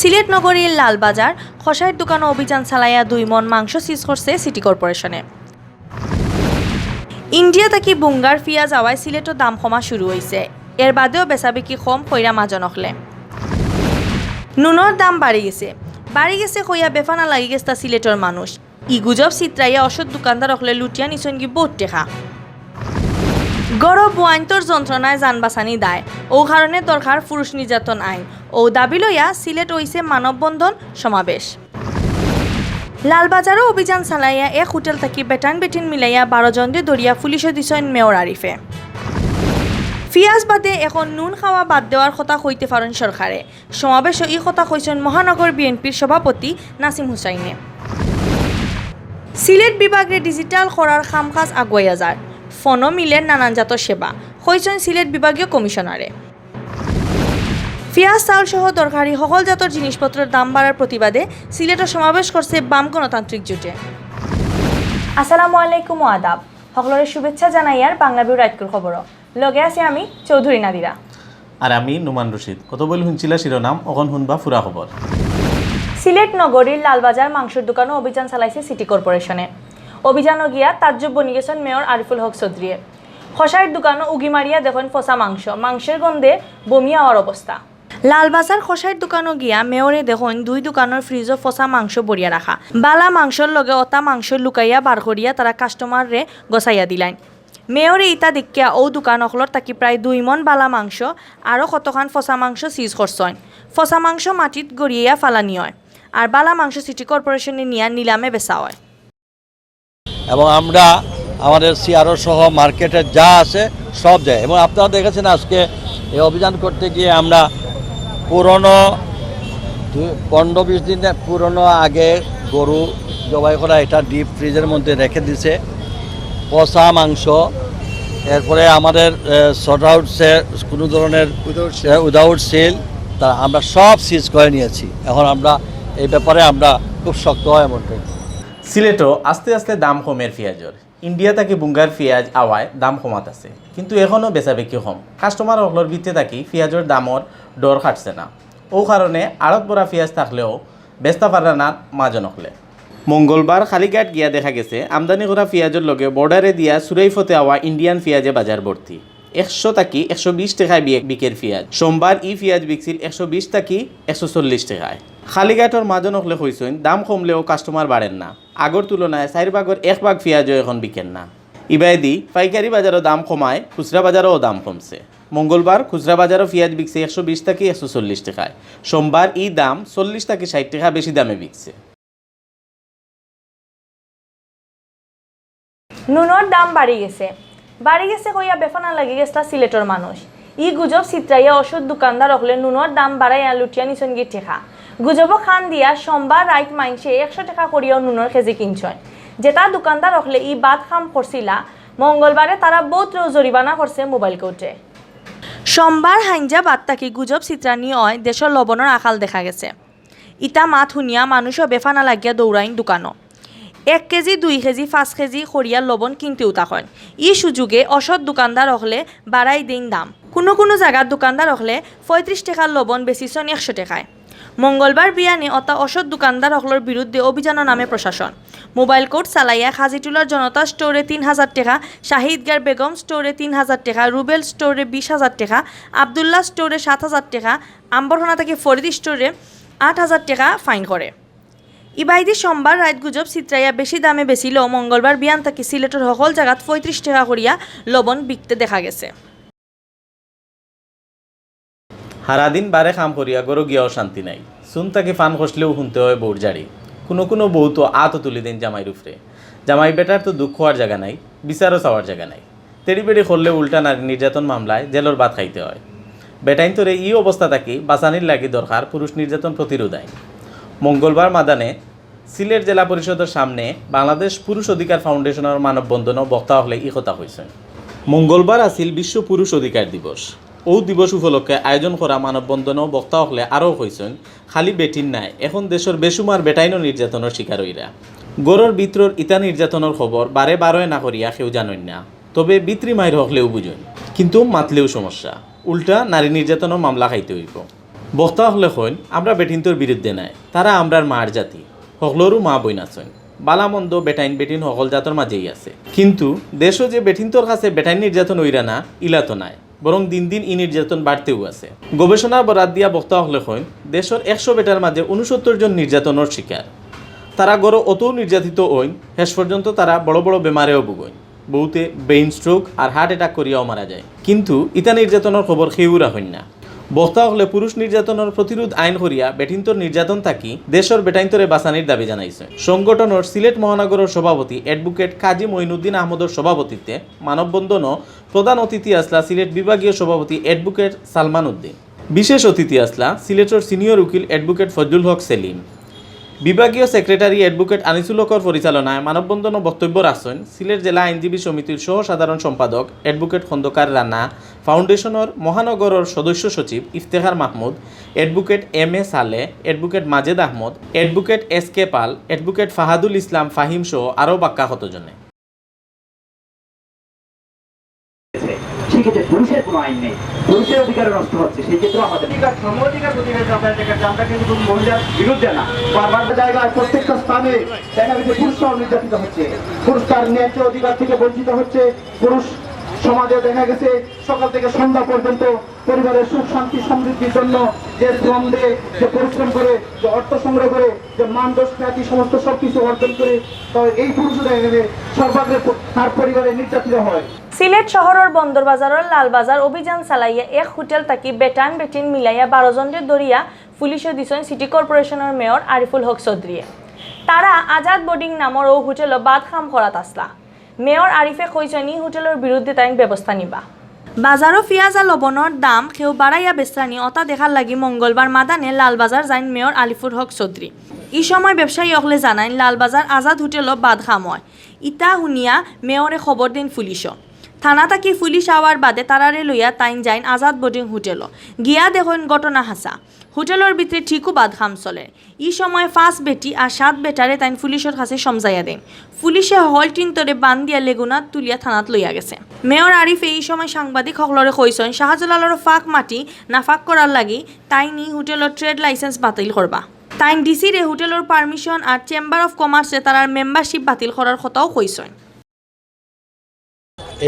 সিলেট নগরীর লালবাজার খসাইয়ের দোকানে অভিযান চালাইয়া 2 মন মাংস সিজ করছে সিটি কর্পোরেশনে। ইন্ডিয়া থেকে বুঙ্গার পিঁয়াজ আওয়ায় সিলেটের দাম কমা শুরু হয়েছে। এর বাদেও বেচাবিকি কম কইরা মাজা নখলে। নুনের দাম বাড়ি গেছে কইয়া বেফানা লাগি গেছে সিলেটের মানুষ। ই গুজব চিত্রাইয়া অসৎ দোকানদার হলে লুটিয়া নিছন কি বহুত টেকা। গড় বুয়াইন্তর যন্ত্রণায় যান বাঁচানি দায়, ও কারণে দরকার পুরুষ নির্যাতন আইন ও দাবি লইয়া সিলেট হইছে মানববন্ধন সমাবেশ। লালবাজারও অভিযান চালাইয়া এক হোটেল থাকি বেটান বেটিন মিলাইয়া 12 জনরে দরিয়া পুলিশে দিছেন মেয়র আরিফে। পিঁয়াজ বাদে এখন নুন খাওয়া বাদ দেওয়ার কথা কইতে পারেন সরকারে। সমাবেশে এই কথা কইছেন মহানগর বিএনপির সভাপতি নাসিম হুসাইনে। সিলেট বিভাগে ডিজিটাল করার কামকাজ আগুয়াইয়া যায়, ফোনও মিলের নানান জাতের সেবা কইছেন সিলেট বিভাগীয় কমিশনারে। পিঁয়াজ চাউল সহ দরকারি সকল জাতের জিনিসপত্রের দাম বাড়ার প্রতিবাদে সিলেটে সমাবেশ করছে বাম গণতান্ত্রিক জোটে। আসসালামু আলাইকুম ও আদাব, সকলের শুভেচ্ছা জানাইয়ার বাংলাভিউ রাইটকুর খবর লগে আছি আমি চৌধুরী নাদিরা আর আমি নুমান রশিদ। কত বল শুনছিলা শিরোনাম, অখন শুনবা ফুরা খবর। সিলেট নগরীর লালবাজার মাংসের দোকানে অভিযান চালাইছে সিটি কর্পোরেশনে। অভিযানও গিয়া তাজ্জব বনি গেছেন মেয়র আরিফুল হক চৌধুরীয়ে। খসাইয়ের দোকানও উগি মারিয়া দেখেন ফসা মাংসের গন্ধে বমি হওয়ার অবস্থা। লালবাজার খসাইয়ের দোকানও গিয়া মেয়রে দেখেন 2 দোকানের ফ্রিজও ফসা মাংস বরিয়া রাখা। বালা মাংসর লগে অতা মাংস লুকাইয়া বার করিয়া তারা কাস্টমাররে গছাইয়া দিলেন। মেয়রে ইটা দেখিয়া ও দোকান অকলর তাকি প্রায় 2 মন বালা মাংস আরও কতখান ফসা মাংস সিজ করছেন। ফসা মাংস মাটিত গড়িয়া ফালানি হয় আর বালা মাংস সিটি কর্পোরেশনে নিয়ে নিলামে বেচা হয়। এবং আমরা আমাদের সিআরও সহ মার্কেটে যা আছে সব যায়। এবং আপনারা দেখেছেন আজকে এই অভিযান করতে গিয়ে আমরা পুরনো 15-20 দিনের পুরনো আগে গরু জবাই করা এটা ডিপ ফ্রিজের মধ্যে রেখে দিছে, পচা মাংস, এরপরে আমাদের শর্ট আউট কোনো ধরনের উইদাউট সেল তা আমরা সব সিজ করে নিয়েছি। এখন আমরা এই ব্যাপারে আমরা খুব শক্ত হয় এমনটাই। সিলেটও আস্তে আস্তে দাম কমের পেঁয়াজের। ইন্ডিয়া থেকে বুঙ্গার পেঁয়াজ আওয়ায় দাম কমাত আছে, কিন্তু এখনও বেচাবেকি কম। কাস্টমার অকলর ভিতরে থাকি পেঁয়াজের দামর ডর খাটছে না। ও কারণে আড়ত বড়া পেঁয়াজ থাকলেও বেচতে পারে না মাঝে নকলে। মঙ্গলবার খালিঘাট গিয়া দেখা গেছে আমদানি করা পেঁয়াজের লগে বর্ডারে দিয়া সুরাইফতে আওয়া ইন্ডিয়ান পেঁয়াজে বাজার ভর্তি। 100 টাকি 120 টাকায় বিকের পেঁয়াজ। সোমবার ই পেঁয়াজ বিকছিল 120 টাকি 140 টাকায়। খালিঘাটর মাঝে নকলে হইছেন দাম কমলেও কাস্টমার বাড়েন না। আগর তুলনায় 4 ভাগের 1 ভাগ পেঁয়াজও এখন বিকেন না। ইবাইদি পাইকারি বাজারও দাম কমায়, খুচরা বাজারও দাম কমছে। মঙ্গলবার খুচরা বাজারও পেঁয়াজ বিকছে 120 টাকি 140 টাকায়। সোমবার ই দাম 40 টাকি 60 টাকা বেশি দামে বিকছে। নুনের দাম বাড়ি গেছে কইয়া বেফানা লাগি গেছে সিলেটের মানুষ। ই গুজব চিত্রাইয়া ওষুধ দোকানদার হলে নুনের দাম বাড়াইয়া লুটিয়া নিছন গিয়ে ঠেকা। গুজব খান দিয়া সোমবার রাইত মাইনসে 100 টাকা করিয়াও নুনের কেজি কিনছয়। যেটা দোকানদার হলে ই বাদ খাম করছিলা, মঙ্গলবারে তারা বহুত জরিমানা করছে মোবাইল কোর্টে। সোমবার হাইঞ্জা বাদ তাকি গুজব চিত্রানি হয় দেশের লবণের আকাল দেখা গেছে। ইটা মাত শুনিয়া মানুষও বেফানা লাগিয়া দৌড়াইন দোকানও। 1 কেজি 2 কেজি 5 কেজি করিয়া লবণ কিনতেও তখন। ই সুযোগে অসৎ দোকানদার হলে বাড়াই দিন দাম। কোনো জায়গার দোকানদার হলে 35 টাকার লবণ বেচিছন 100 টাকায়। মঙ্গলবার বিয়ানে অতা অসৎ দোকানদার হকলের বিরুদ্ধে অভিযানের নামে প্রশাসন। মোবাইল কোর্ট চালাইয়া খাজিটুলার জনতা স্টোরে 3000 টাকা, শাহিদগার বেগম স্টোরে 3000 টাকা, রুবেল স্টোরে 20,000 টাকা, আবদুল্লাহ স্টোরে 7,000 টাকা, আম্বরখানা থেকে ফরিদ স্টোরে 8,000 টাকা ফাইন করে। ইবাইদি সোমবার রাত গুজব চিত্রাইয়া বেশি দামে বেচিলেও মঙ্গলবার বিয়ান থাকি সিলেটের সকল জায়গাত 35 টাকা করিয়া লবণ বিকতে দেখা গেছে। সারাদিন বারে কাম করিয়া গরু গিয়াও শান্তি নাই। চুন তাকে ফান খসলেও শুনতে হয় বউর জাড়ি। কোনো বউ তো আতও তুলি দেন জামাইর উফরে। জামাই বেটার তো দুঃখ হওয়ার জায়গা নাই, বিচারও চাওয়ার জায়গা নাই। তেড়িবেড়ি করলে উল্টা নারী নির্যাতন মামলায় জেলের ভাত খাইতে হয়। বেটাইন তোরে ই অবস্থা থাকি বাঁচানির লাগি দরকার পুরুষ নির্যাতন প্রতিরোধ আইন। মঙ্গলবার মাদানে সিলেট জেলা পরিষদের সামনে বাংলাদেশ পুরুষ অধিকার ফাউন্ডেশনের মানববন্ধনও বক্তা হলে ই কথা হয়েছে। মঙ্গলবার আছিল বিশ্ব পুরুষ অধিকার দিবস। ও দিবস উপলক্ষে আয়োজন করা মানববন্ধনও বক্তা হলে আরও হয়েছেন খালি বেটিন নাই, এখন দেশের বেসুমার বেটাইনও নির্যাতনের শিকার হইরা। গড়ের ভিতরের ইতা নির্যাতনের খবর বারে না করিয়া কেউ জানেন না, তবে বিত্রি মায়ের হকলেও বুঝেন, কিন্তু মাতলেও সমস্যা। উল্টা নারী নির্যাতনের মামলা খাইতে হইব। বক্তা হলে হইন আমরা বেটিনটোর বিরুদ্ধে নাই, তারা আমরার মার জাতি, সকলেরও মা বইন আছেন, বালামন্দ বেটাইন বেটিন সকল জাতর মাঝেই আছে। কিন্তু দেশও যে বেটিনটোর কাছে বেটাইন নির্যাতন হইরা না ইলা তো নাই, বরং দিন দিন ই নির্যাতন বাড়তেও আছে। গবেষণা বরাদ দিয়া বক্তা হলে হইন দেশের 100 বেটার মাঝে 69 জন নির্যাতনের শিকার। তারা গড় অতও নির্যাতিত হইন শেষ পর্যন্ত তারা বড় বড় বেমারেও ভুগইন, বহুতে ব্রেইন স্ট্রোক আর হার্ট অ্যাটাক করিয়াও মারা যায়। কিন্তু ইতা নির্যাতনের খবর কেউ রাখেন না। বক্তা হলে পুরুষ নির্যাতনের প্রতিরোধ আইন করিয়া বেটিনতর নির্যাতন থাকি দেশের বেটাইন্তরে বাঁচানির দাবি জানাইছে। সংগঠনের সিলেট মহানগরের সভাপতি অ্যাডভোকেট কাজী মঈনুদ্দিন আহমদের সভাপতিত্বে মানববন্ধনও প্রধান অতিথি আসলা সিলেট বিভাগীয় সভাপতি অ্যাডভোকেট সালমান উদ্দিন। বিশেষ অতিথি আসলা সিলেটের সিনিয়র উকিল অ্যাডভোকেট ফজলুল হক সেলিম। বিভাগীয় সেক্রেটারি অ্যাডভোকেট আনিসুল হকর পরিচালনায় মানববন্ধন বক্তব্য রাখছেন সিলেট জেলা আইনজীবী সমিতির সহ সাধারণ সম্পাদক অ্যাডভোকেট খন্দকার রানা, ফাউন্ডেশনের মহানগরের সদস্য সচিব Iftekhar Mahmud, advocate M A Saleh, advocate Majed Ahmad, advocate S K Pal, advocate Fahadul Islam Fahim সহ আরও বাক্কা কতজনে। সেক্ষেত্রে পুরুষের কোনো আইন নেই, পুরুষের অধিকার নষ্ট হচ্ছে। সেই ক্ষেত্রে আমাদের অধিকার প্রতিকার আমরা কিন্তু কোনো মহিলার বিরুদ্ধে না। বারবার জায়গায় প্রত্যেকটা স্থানে দেখা গেছে পুরুষরাও নির্যাতিত হচ্ছে, পুরুষ তার ন্যায্য অধিকার থেকে বঞ্চিত হচ্ছে। পুরুষ সমাজে দেখা গেছে সকাল থেকে সন্ধ্যা পর্যন্ত পরিবারের সুখ শান্তি সমৃদ্ধির জন্য যে শ্রম দেয়, যে পরিশ্রম করে, যে অর্থ সংগ্রহ করে, যে মান দোষ খ্যাতি সমস্ত সবকিছু অর্জন করে, তো এই পুরুষও দেখা গেছে সর্বাগ্রে তার পরিবারে নির্যাতিত হয়। সিলেট শহরের বন্দর বাজারের লালবাজার অভিযান চালাইয়া এক হোটেল থাকি বেটান বেটিন মিলাইয়া 12 জনের দরিয়া পুলিশে দিছেন সিটি কর্পোরেশনের মেয়র আরিফুল হক চৌধুরীয়ে। তারা আজাদ বোর্ডিং নামৰ ও হোটেল বাদ খাম করাত আসলা। মেয়র আরিফে কইছেন ই হোটেলের বিরুদ্ধে তাই ব্যবস্থা নিবা। বাজারও পিঁয়াজ আর লবণের দাম কেউ বাড়াইয়া বেচরানি অতা দেখার লাগি মঙ্গলবার মাদানে লালবাজার যাইন মেয়র আরিফুল হক চৌধুরী। এই সময় ব্যবসায়ী অকলে জানাইন লালবাজার আজাদ হোটেলও বাদ খাম হয়। ইটা শুনিয়া মেয়রে খবর দিন পুলিশও। থানা থাকি পুলিশ আওয়ার বাদে তারারে লইয়া তাইন যাইন আজাদ বোর্ডিং হোটেলও। গিয়া দেখেন ঘটনা হাসা, হোটেলের ভিতরে ঠিকও বাদ খাম চলে। এই সময় 5 বেটি আর 7 বেটারে তাইন পুলিশের কাছে সমঝাইয়া দেন। পুলিশে হল টিনতরে বান দিয়া লেগুনাত তুলিয়া থানাত লইয়া গেছে। মেয়র আরিফে এই সময় সাংবাদিক সকলরে কইছেন শাহজালালের ফাঁক মাটি নাফাক করার লাগি তাইনি হোটেলের ট্রেড লাইসেন্স বাতিল করবা। তাইন ডিসিরে হোটেলের পারমিশন আর চেম্বার অফ কমার্সে তারার মেম্বারশিপ বাতিল করার কথাও কইছেন।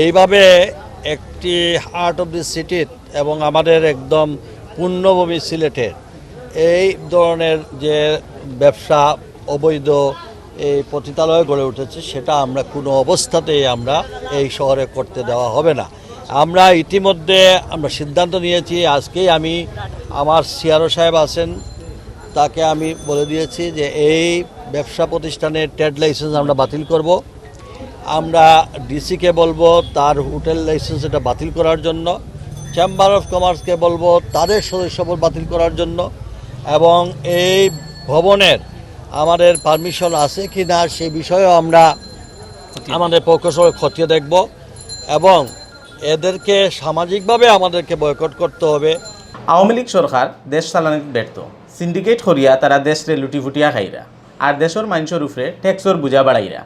এইভাবে একটি হার্ট অফ দি সিটির এবং আমাদের একদম পূর্ণভূমি সিলেটের এই ধরনের যে ব্যবসা অবৈধ এই পতিতালয় গড়ে উঠেছে সেটা আমরা কোনো অবস্থাতেই আমরা এই শহরে করতে দেওয়া হবে না। আমরা ইতিমধ্যে আমরা সিদ্ধান্ত নিয়েছি, আজকেই আমি আমার সিআরও সাহেব আছেন তাকে আমি বলে দিয়েছি যে এই ব্যবসা প্রতিষ্ঠানের ট্রেড লাইসেন্স আমরা বাতিল করব। আমরা ডিসিকে বলবো তার হোটেল লাইসেন্স এটা বাতিল করার জন্য, চেম্বার অফ কমার্সকে বলবো তাদের সদস্যপদ বাতিল করার জন্য, এবং এই ভবনের আমাদের পারমিশন আছে কি না সেই বিষয়েও আমরা আমাদের পক্ষসহ খতিয়ে দেখব এবং এদেরকে সামাজিকভাবে আমাদেরকে বয়কট করতে হবে। আওয়ামী লীগ সরকার দেশ চালানিত ব্যর্থ, সিন্ডিকেট করিয়া তারা দেশরে লুটি ফুটিয়া খাইরা আর দেশের মানুষের উপরে ট্যাক্সর বোঝা বাড়াইরা।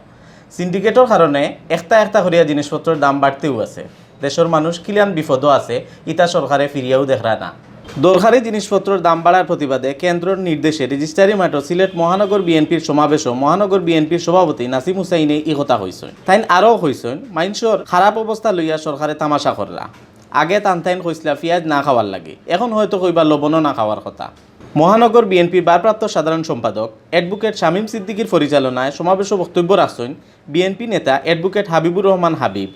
সিন্ডিকেটের কারণে একটা করিয়া জিনিসপত্রের দাম বাড়তেও আছে। দেশের মানুষ কিলান বিপদও আছে, ইতা সরকারে ফিরিয়াও দেখরা না। দরকারি জিনিসপত্রের দাম বাড়ার প্রতিবাদে কেন্দ্রের নির্দেশে রেজিস্ট্রারি মাঠে সিলেট মহানগর বিএনপির সমাবেশও মহানগর বিএনপির সভাপতি নাসিম হুসাইনে এই কথা কইছেন। তাইন আরও কইছেন মানুষের খারাপ অবস্থা লইয়া সরকারে তামাশা করলা। আগে তাইন কইসলা পেঁয়াজ না খাওয়ার লাগে, এখন হয়তো কইবা লবণও না খাওয়ার কথা। মহানগর বিএনপির ভারপ্রাপ্ত সাধারণ সম্পাদক অ্যাডভোকেট শামীম সিদ্দিকীর পরিচালনায় সমাবেশে বক্তব্য রাখছেন বিএনপি নেতা অ্যাডভোকেট হাবিবুর রহমান হাবিব,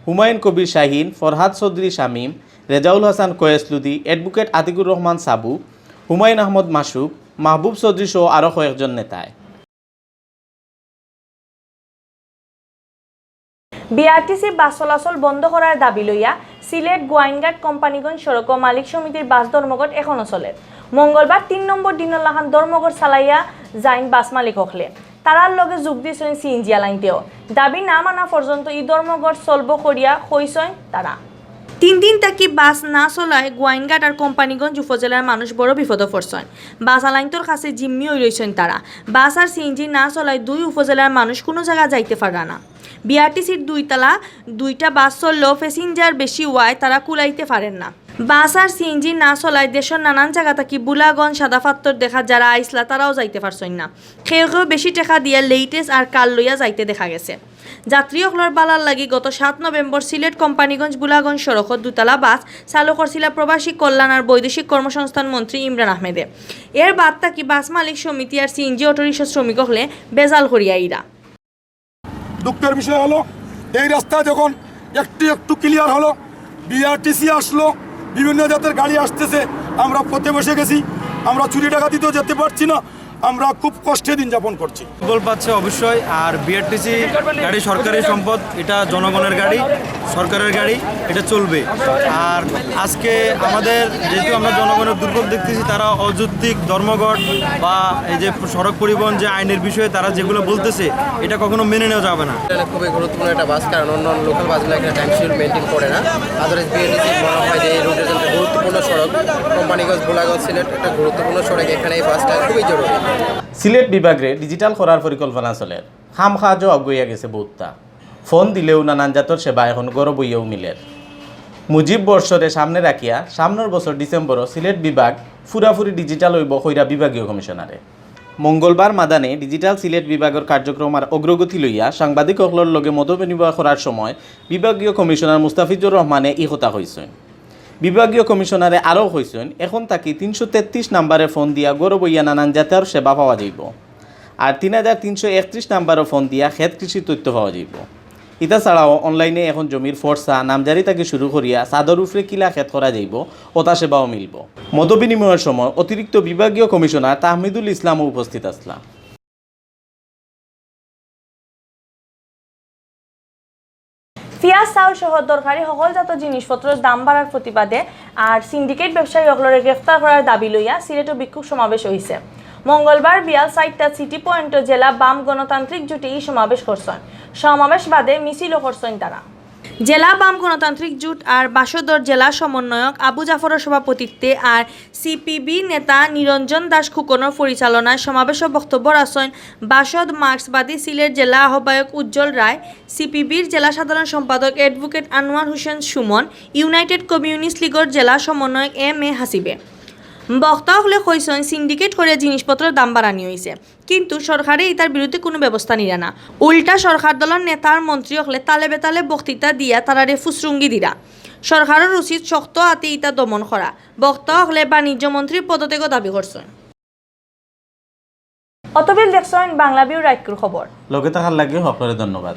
হুমায়ুন কবির শাহিন, ফরহাদ চৌধুরী শামীম, রেজাউল হাসান কয়েসলুদি, অ্যাডভোকেট আতিকুর রহমান সাবু, হুমায়ুন আহমদ মাসুক, মাহবুব চৌধুরী সহ আরও কয়েকজন নেতায়। বিআরটিসি বাস চলাচল বন্ধ করার দাবি লইয়া সিলেট গোয়াইনঘাট কোম্পানিগঞ্জ সড়ক মালিক সমিতির বাস ধর্মঘট এখনো চলে। মঙ্গলবার 3 নম্বর দিনলাখান ধর্মঘট চালাইয়া যাইন বাস মালিক হকলে। তারার লগে যোগ দিয়েছেন সিএনজি আলাইনতেও। দাবি না মানা পর্যন্ত ই ধর্মঘট চলব করিয়া কইছেন তারা। 3 দিন থাকি বাস না চলায় গোয়াইনঘাট আর কোম্পানিগঞ্জ উপজেলার মানুষ বড় বিপদে পড়ছেন। বাস আলাইনতর কাছে জিম্মি হয়ে রয়েছেন তারা। বাস আর সিএনজি না চলায় 2 উপজেলার মানুষ কোনো জায়গা যাইতে পারে না। বিআরটিসির 2 তলা 2টা বাস চললেও প্যাসেঞ্জার বেশি হওয়ায় তারা কুলাইতে পারেন না। বাস আর সিএনজি না চলায় দেশের নানান জায়গা থাকি বুলাগঞ্জ সাদা পাত্তর দেখা যারা আইসলা তারাও যাইতে পারছেন না। কেউ বেশি টাকা দিয়ে লেটেস্ট আর কাল লইয়া যাইতে দেখা গেছে। যাত্রীসকলের বালার লাগি গত 7 নভেম্বর সিলেট কোম্পানিগঞ্জ বুলাগঞ্জ সড়কত দুতলা বাস চালু করছিল প্রবাসী কল্যাণ আর বৈদেশিক কর্মসংস্থান মন্ত্রী ইমরান আহমেদে। এর বাদ থাকি বাস মালিক সমিতি আর সিএনজি অটোরিক্সা শ্রমিক হলে বেজাল করিয়া ইরা। দুঃখের বিষয় হলো এই রাস্তা যখন একটু একটু ক্লিয়ার হলো, বিআরটিসি আসলো, বিভিন্ন জাতের গাড়ি আসতেছে, আমরা পথে বসে গেছি, আমরা চুরি ডাকাতিতেও যেতে পারছি না, আমরা খুব কষ্টে দিন যাপন করছি। বল পাচ্ছে অবশ্যই। আর বিআরটিসি গাড়ি সরকারি সম্পদ, এটা জনগণের গাড়ি, সরকারের গাড়ি, এটা চলবে। আর আজকে আমাদের যেহেতু আমরা জনগণের দুর্ভোগ দেখতেছি, তারা অযৌক্তিক ধর্মঘট বা এই যে সড়ক পরিবহন যে আইনের বিষয়ে তারা যেগুলো বলতেছে, এটা কখনো মেনে নেওয়া যাবে না। এটা খুবই গুরুত্বপূর্ণ একটা বাস, কারণ অন্য লোকাল বাসগুলো এখানে টাইম শিডিউল মেনটেন করে না। আদারওয়াইজ বিআরটিসি মনে হয় যে এই রুটের জন্য গুরুত্বপূর্ণ সড়ক, কোম্পানিগঞ্জ বুলাগঞ্জ সিলেট একটা গুরুত্বপূর্ণ সড়ক, এখানে এই বাসটা খুবই জরুরি। সিলেট বিভাগে ডিজিটাল করার পরিকল্পনা চলে, খাম খাজও অগইয়া গেছে বহুতটা। ফোন দিলেও নানান জাতর সেবা এখন গড় বইয়েও মিলের। মুজিব বর্ষরে সামনে রাখিয়া সামনের বছর ডিসেম্বরও সিলেট বিভাগ ফুরাফুরি ডিজিটাল হইব কইরা বিভাগীয় কমিশনারে। মঙ্গলবার মাদানে ডিজিটাল সিলেট বিভাগের কার্যক্রম আর অগ্রগতি লইয়া সাংবাদিকসকলের লগে মত বিনিময় করার সময় বিভাগীয় কমিশনার মুস্তাফিজুর রহমানে এই কথা কইছেন। বিভাগীয় কমিশনারে আরও কইছেন এখন তাকে 333 নাম্বারে ফোন দিয়া গড় বইয়া নানান জাতের সেবা পাওয়া যাইব, আর 3331 নাম্বারও ফোন দিয়া ক্ষেত কৃষির তথ্য পাওয়া যাইব। ইতা ছাড়াও অনলাইনে এখন জমির ফর্সা নামজারি থেকে শুরু করিয়া চাদর উফরে কিলা ক্ষেত করা যাইব, ওটা সেবাও মিলব। মত বিনিময়ের সময় অতিরিক্ত বিভাগীয় কমিশনার তাহমিদুল ইসলামও উপস্থিত আসলা। পিঁয়াজ চাউল সহ দরকারি সকলজাত জিনিসপত্রের দাম বাড়ার প্রতিবাদে আর সিন্ডিকেট ব্যবসায়ীসকলরে গ্রেফতার করার দাবি লইয়া সিলেটে বিক্ষোভ সমাবেশ হয়েছে। মঙ্গলবার বিয়াল 4টা সিটি পয়েন্ট জেলা বাম গণতান্ত্রিক জোটে এই সমাবেশ করছেন। সমাবেশ বাদে মিছিলও করছেন তারা। জেলা বাম গণতান্ত্রিক জোট আর বাসদর জেলা সমন্বয়ক আবু জাফরের সভাপতিত্বে আর সিপিবি নেতা নিরঞ্জন দাস খুকনের পরিচালনায় সমাবেশে বক্তব্য রাখেন বাসদ মার্ক্সবাদী সিলেট জেলা আহ্বায়ক উজ্জ্বল রায়, সিপিবির জেলা সাধারণ সম্পাদক advocate Anwar Hossain Suman, United communist লীগের জেলা সমন্বয়ক এম.এ. হাসিবে। বক্তাসকলে কইছেন সিন্ডিকেট করে জিনিসপত্রের দাম বাড়ানি হয়েছে, কিন্তু সরকারে এটার বিরুদ্ধে কোনো ব্যবস্থা নিরা না। উল্টা সরকার দলের নেতার মন্ত্রীসকলে তালে বেতালে বক্তৃতা দিয়া তারারে ফুসরুঙ্গি দিরা। সরকারের উচিত শক্ত হাতে ইটা দমন করা। বক্তাসকলে বাণিজ্য মন্ত্রীর পদত্যাগও দাবি করছেন। অতবিল দেখছেন বাংলাভিউ রাইকুর খবর। লগে থাকার লাগে সকলের ধন্যবাদ।